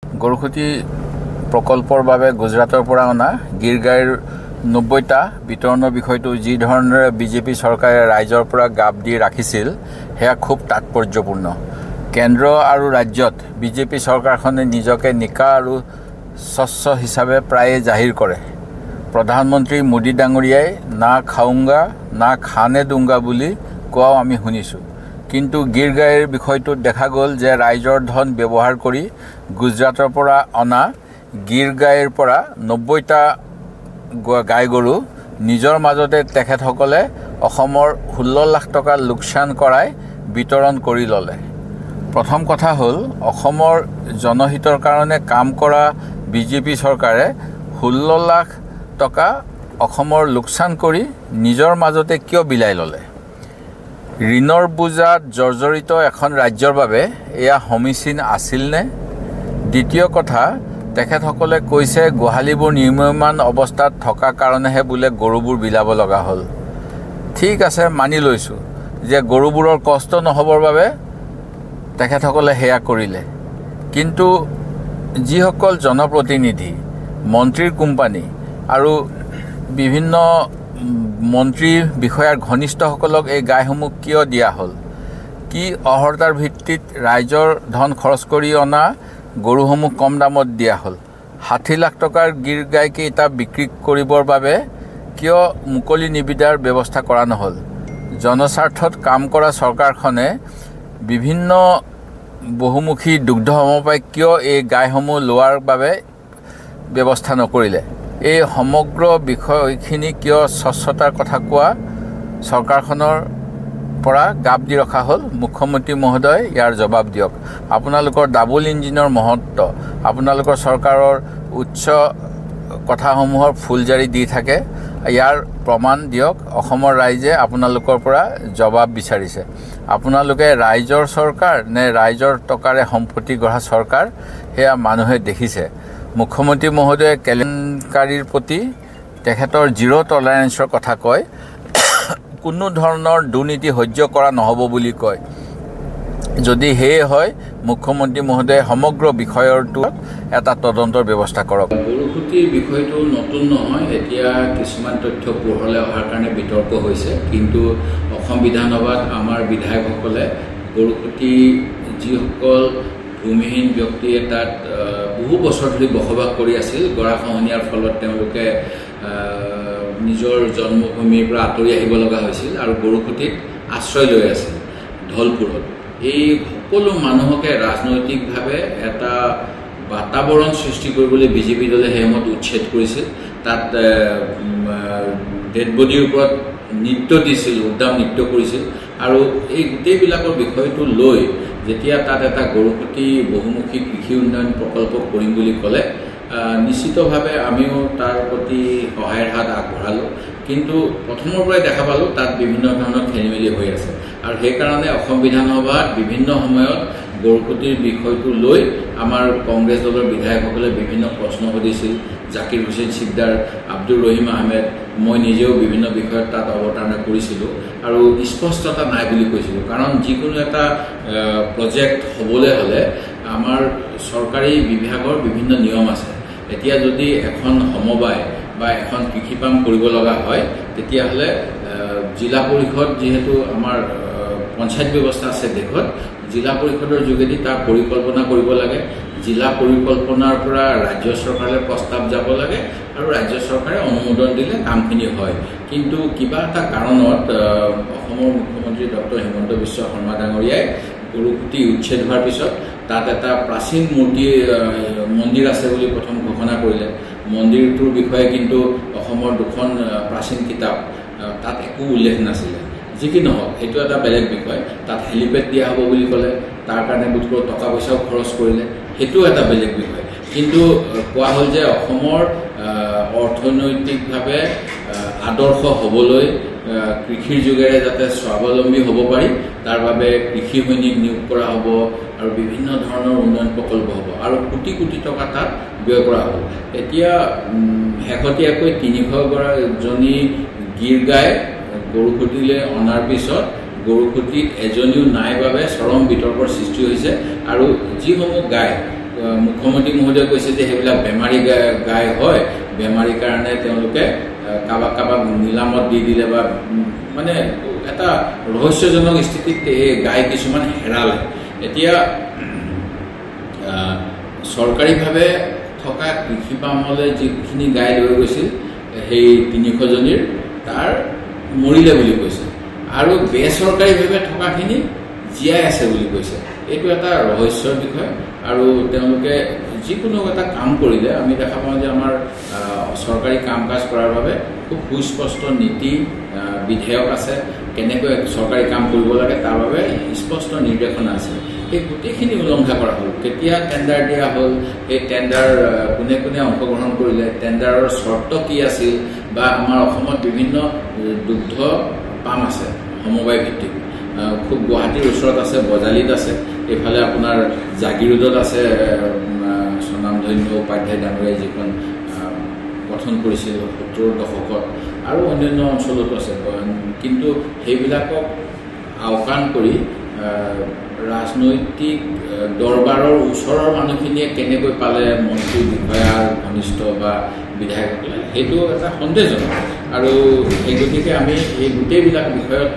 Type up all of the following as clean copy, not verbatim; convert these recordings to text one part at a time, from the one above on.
গৰুখুটি প্ৰকল্পৰ বাবে গুজৰাটৰ পৰা অনা গিৰ গাইৰ 90টা বিতৰণৰ বিষয়টো যি ধৰণে বিজেপি চৰকাৰে ৰাইজৰ পৰা গাপ দি ৰাখিছিল সেয়া খুব তাৎপৰ্যপূৰ্ণ। কেন্দ্ৰ আৰু ৰাজ্যত বিজেপি চৰকাৰখনে নিজকে নিকা আৰু স্বচ্ছ হিচাপে প্ৰায়ে জাহিৰ কৰে। প্ৰধানমন্ত্ৰী মোদী ডাঙৰীয়াই না খাউংগা না খানে দুংগা বুলি কোৱাও আমি শুনিছোঁ। কিন্তু গিৰ গাইৰ বিষয়টোত দেখা গ'ল যে ৰাইজৰ ধন ব্যৱহাৰ কৰি গুজৰাটৰ পৰা অনা গিৰ গাইৰ পৰা 90টা গাই গৰু নিজৰ মাজতে তেখেতসকলে অসমৰ 16 লাখ টকা লোকচান কৰাই বিতৰণ কৰি ল'লে। প্ৰথম কথা হ'ল অসমৰ জনহিতৰ কাৰণে কাম কৰা বিজেপি চৰকাৰে 16 লাখ টকা অসমৰ লোকচান কৰি নিজৰ মাজতে কিয় বিলাই ল'লে? ঋণৰ বোজাত জৰ্জৰিত এখন ৰাজ্যৰ বাবে এয়া সমীচীন আছিলনে? দ্বিতীয় কথা, তেখেতসকলে কৈছে গোহালিবোৰ নিৰ্মীয়মান অৱস্থাত থকা কাৰণেহে বোলে গৰুবোৰ বিলাব লগা হ'ল। ঠিক আছে, মানি লৈছোঁ যে গৰুবোৰৰ কষ্ট নহ'বৰ বাবে তেখেতসকলে সেয়া কৰিলে। কিন্তু যিসকল জনপ্ৰতিনিধি, মন্ত্ৰীৰ কোম্পানী আৰু বিভিন্ন মন্ত্ৰী বিষয়াৰ ঘনিষ্ঠসকলক এই গাইসমূহ কিয় দিয়া হ'ল? কি অহৰ্তাৰ ভিত্তিত ৰাইজৰ ধন খৰচ কৰি অনা গৰুসমূহ কম দামত দিয়া হ'ল? 60 লাখ টকাৰ গিৰ গাইকেইটা বিক্ৰী কৰিবৰ বাবে কিয় মুকলি নিবিদাৰ ব্যৱস্থা কৰা নহ'ল? জনস্বাৰ্থত কাম কৰা চৰকাৰখনে বিভিন্ন বহুমুখী দুগ্ধ সমবায় কিয় এই গাইসমূহ লোৱাৰ বাবে ব্যৱস্থা নকৰিলে? এই সমগ্ৰ বিষয়খিনি কিয় স্বচ্ছতাৰ কথা কোৱা চৰকাৰখনৰ পৰা গাপ দি ৰখা হ'ল? মুখ্যমন্ত্ৰী মহোদয় ইয়াৰ জবাব দিয়ক। আপোনালোকৰ ডাবল ইঞ্জিনৰ মহত্ব, আপোনালোকৰ চৰকাৰৰ উচ্চ কথাসমূহৰ ফুলজাৰি দি থাকে, ইয়াৰ প্ৰমাণ দিয়ক। অসমৰ ৰাইজে আপোনালোকৰ পৰা জবাব বিচাৰিছে। আপোনালোকে ৰাইজৰ চৰকাৰ নে ৰাইজৰ টকাৰে সম্পত্তি গঢ়া চৰকাৰ সেয়া মানুহে দেখিছে। মুখ্যমন্ত্ৰী মহোদয়ে কেলেংকাৰীৰ প্ৰতি তেখেতৰ জিৰ' টলাৰেঞ্চৰ কথা কয়, কোনো ধৰণৰ দুৰ্নীতি সহ্য কৰা নহ'ব বুলি কয়। যদি সেয়ে হয়, মুখ্যমন্ত্ৰী মহোদয়ে সমগ্ৰ বিষয়টোত এটা তদন্তৰ ব্যৱস্থা কৰক। গৰুখুটিৰ বিষয়টো নতুন নহয়, এতিয়া কিছুমান তথ্য পোহৰলৈ অহাৰ কাৰণে বিতৰ্ক হৈছে। কিন্তু অসম বিধানসভাত আমাৰ বিধায়কসকলে গৰুখুটি যিসকল ভূমিহীন ব্যক্তিয়ে তাত বহু বছৰ ধৰি বসবাস কৰি আছিল, গৰাখহনীয়াৰ ফলত তেওঁলোকে নিজৰ জন্মভূমিৰ পৰা আঁতৰি আহিব লগা হৈছিল আৰু গৰুখুটিত আশ্ৰয় লৈ আছিল ধলপুৰত। এই সকলো মানুহকে ৰাজনৈতিকভাৱে এটা বাতাবৰণ সৃষ্টি কৰিবলৈ বিজেপি দলে সেই সময়ত উচ্ছেদ কৰিছিল। তাত ডেড বডিৰ ওপৰত নৃত্য দিছিল, উদ্যাম নৃত্য কৰিছিল। আৰু এই গোটেইবিলাকৰ বিষয়টো লৈ যেতিয়া তাত এটা গৰুখুটি বহুমুখী কৃষি উন্নয়ন প্ৰকল্প কৰিম বুলি ক'লে, নিশ্চিতভাৱে আমিও তাৰ প্ৰতি সহায়ৰ হাত আগবঢ়ালোঁ। কিন্তু প্ৰথমৰ পৰাই দেখা পালোঁ তাত বিভিন্ন ধৰণৰ খেলিমেলি হৈ আছে। আৰু সেইকাৰণে অসম বিধানসভাত বিভিন্ন সময়ত গৰুখুটিৰ বিষয়টো লৈ আমাৰ কংগ্ৰেছ দলৰ বিধায়কসকলে বিভিন্ন প্ৰশ্ন সুধিছিল। জাকিৰ হুছেইন চিকদাৰ, আব্দুৰ ৰহিম আহমেদ, মই নিজেও বিভিন্ন বিষয়ত তাত অৱতাৰণা কৰিছিলোঁ আৰু স্পষ্টতা নাই বুলি কৈছিলোঁ। কাৰণ যিকোনো এটা প্ৰজেক্ট হ'বলৈ হ'লে আমাৰ চৰকাৰী বিভাগৰ বিভিন্ন নিয়ম আছে। এতিয়া যদি এখন সমবায় বা এখন কৃষি পাম কৰিব লগা হয়, তেতিয়াহ'লে জিলা পৰিষদ, যিহেতু আমাৰ পঞ্চায়ত ব্যৱস্থা আছে দেশত, জিলা পৰিষদৰ যোগেদি তাৰ পৰিকল্পনা কৰিব লাগে। জিলা পৰিকল্পনাৰ পৰা ৰাজ্য চৰকাৰলৈ প্ৰস্তাৱ যাব লাগে আৰু ৰাজ্য চৰকাৰে অনুমোদন দিলে কামখিনি হয়। কিন্তু কিবা এটা কাৰণত অসমৰ মুখ্যমন্ত্ৰী ডক্টৰ হিমন্ত বিশ্ব শৰ্মা ডাঙৰীয়াই গৰুখুটি উচ্ছেদ হোৱাৰ পিছত তাত এটা প্ৰাচীন মন্দিৰ আছে বুলি প্ৰথম ঘোষণা কৰিলে। মন্দিৰটোৰ বিষয়ে কিন্তু অসমৰ দুখন প্ৰাচীন কিতাপ, তাত একো উল্লেখ নাছিলে। যি কি নহওক, সেইটো এটা বেলেগ বিষয়। তাত হেলিপেড দিয়া হ'ব বুলি ক'লে, তাৰ কাৰণে বোধকৰোঁ টকা পইচাও খৰচ কৰিলে, সেইটো এটা বেলেগ বিষয়। কিন্তু কোৱা হ'ল যে অসমৰ অৰ্থনৈতিকভাৱে আদৰ্শ হ'বলৈ, কৃষিৰ যোগেৰে যাতে স্বাৱলম্বী হ'ব পাৰি, তাৰ বাবে কৃষি সৈনিক নিয়োগ কৰা হ'ব আৰু বিভিন্ন ধৰণৰ উন্নয়ন প্ৰকল্প হ'ব আৰু কোটি কোটি টকা তাত ব্যয় কৰা হ'ব। এতিয়া শেহতীয়াকৈ 300জনী গিৰ গাই গৰুখুটিলৈ অনাৰ পিছত গৰুখুটিত এজনীও নাই বাবে চৰম বিতৰ্কৰ সৃষ্টি হৈছে। আৰু যিসমূহ গাই মুখ্যমন্ত্ৰী মহোদয়ে কৈছে যে সেইবিলাক বেমাৰী গাই হয়, বেমাৰীৰ কাৰণে তেওঁলোকে কাৰোবাক নিলামত দি দিলে বা মানে এটা ৰহস্যজনক স্থিতিত এই গাই কিছুমান হেৰালে। এতিয়া চৰকাৰীভাৱে থকা কৃষি ফাৰ্মলৈ যিখিনি গাই লৈ গৈছিল সেই ৩০০জনীৰ তাৰ মৰিলে বুলি কৈছে, আৰু বেচৰকাৰীভাৱে থকাখিনি জীয়াই আছে বুলি কৈছে। এইটো এটা ৰহস্যৰ বিষয়। আৰু তেওঁলোকে যিকোনো এটা কাম কৰিলে আমি দেখা পাওঁ যে আমাৰ চৰকাৰী কাম কাজ কৰাৰ বাবে খুব সুস্পষ্ট নীতি বিধেয়ক আছে, কেনেকৈ চৰকাৰী কাম কৰিব লাগে তাৰ বাবে স্পষ্ট নিৰ্দেশনা আছে। এই গোটেইখিনি উলংঘা কৰা হ'ল। কেতিয়া টেণ্ডাৰ দিয়া হ'ল, এই টেণ্ডাৰ কোনে কোনে অংশগ্ৰহণ কৰিলে, টেণ্ডাৰৰ চৰ্ত কি আছিল, বা আমাৰ অসমত বিভিন্ন দুগ্ধ পাম আছে সমবায় ভিত্তিক, খুব গুৱাহাটীৰ ওচৰত আছে, বজালিত আছে, এইফালে আপোনাৰ জাগিৰোডত আছে, স্বনামধন্য উপাধ্যায় ডাঙৰীয়াই যিখন গঠন কৰিছিল ৭০ৰ দশকত, আৰু অন্যান্য অঞ্চলতো আছে। কিন্তু সেইবিলাকক আওকাণ কৰি ৰাজনৈতিক দৰবাৰৰ ওচৰৰ মানুহখিনিয়ে কেনেকৈ পালে মন্ত্ৰী বিষয়াৰ ঘনিষ্ঠ বা বিধায়কসকলে, সেইটো এটা সন্দেহজনক। আৰু সেই গতিকে আমি এই গোটেইবিলাক বিষয়ত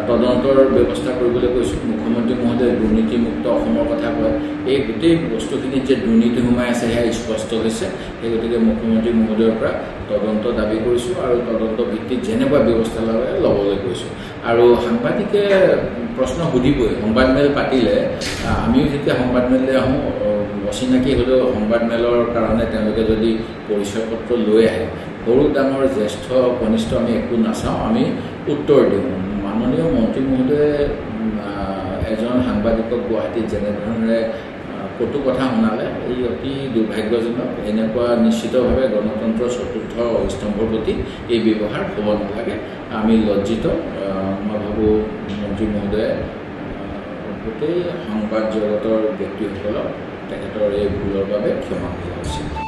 তদন্তৰ ব্যৱস্থা কৰিবলৈ কৈছোঁ। মুখ্যমন্ত্ৰী মহোদয়ে দুৰ্নীতিমুক্ত অসমৰ কথা কয়, এই গোটেই বস্তুখিনিত যে দুৰ্নীতি সোমাই আছে সেয়া স্পষ্ট হৈছে। সেই গতিকে মুখ্যমন্ত্ৰী মহোদয়ৰ পৰা তদন্ত দাবী কৰিছোঁ, আৰু তদন্ত ভিত্তিত যেনেকুৱা ব্যৱস্থা ল'বলৈ কৈছোঁ। আৰু সাংবাদিকে প্ৰশ্ন সুধিবই, সংবাদমেল পাতিলে আমিও যেতিয়া সংবাদমেললৈ আহোঁ, অচিনাকি হ'লেও সংবাদমেলৰ কাৰণে তেওঁলোকে যদি পৰিচয় পত্ৰ লৈ আহে, সৰু ডাঙৰ জ্যেষ্ঠ কনিষ্ঠ আমি একো নাচাওঁ, আমি উত্তৰ দিওঁ। মাননীয় মন্ত্ৰী মহোদয়ে এজন সাংবাদিকক গুৱাহাটীত যেনেধৰণে কটু কথা শুনালে, এই অতি দুৰ্ভাগ্যজনক। এনেকুৱা নিশ্চিতভাৱে গণতন্ত্ৰৰ চতুৰ্থ স্তম্ভৰ প্ৰতি এই ব্যৱহাৰ হ'ব নালাগে। আমি লজ্জিত। মই ভাবোঁ মন্ত্ৰী মহোদয়ে গোটেই সংবাদ জগতৰ ব্যক্তিসকলক তেখেতৰ এই ভুলৰ বাবে ক্ষমা কৰা উচিত।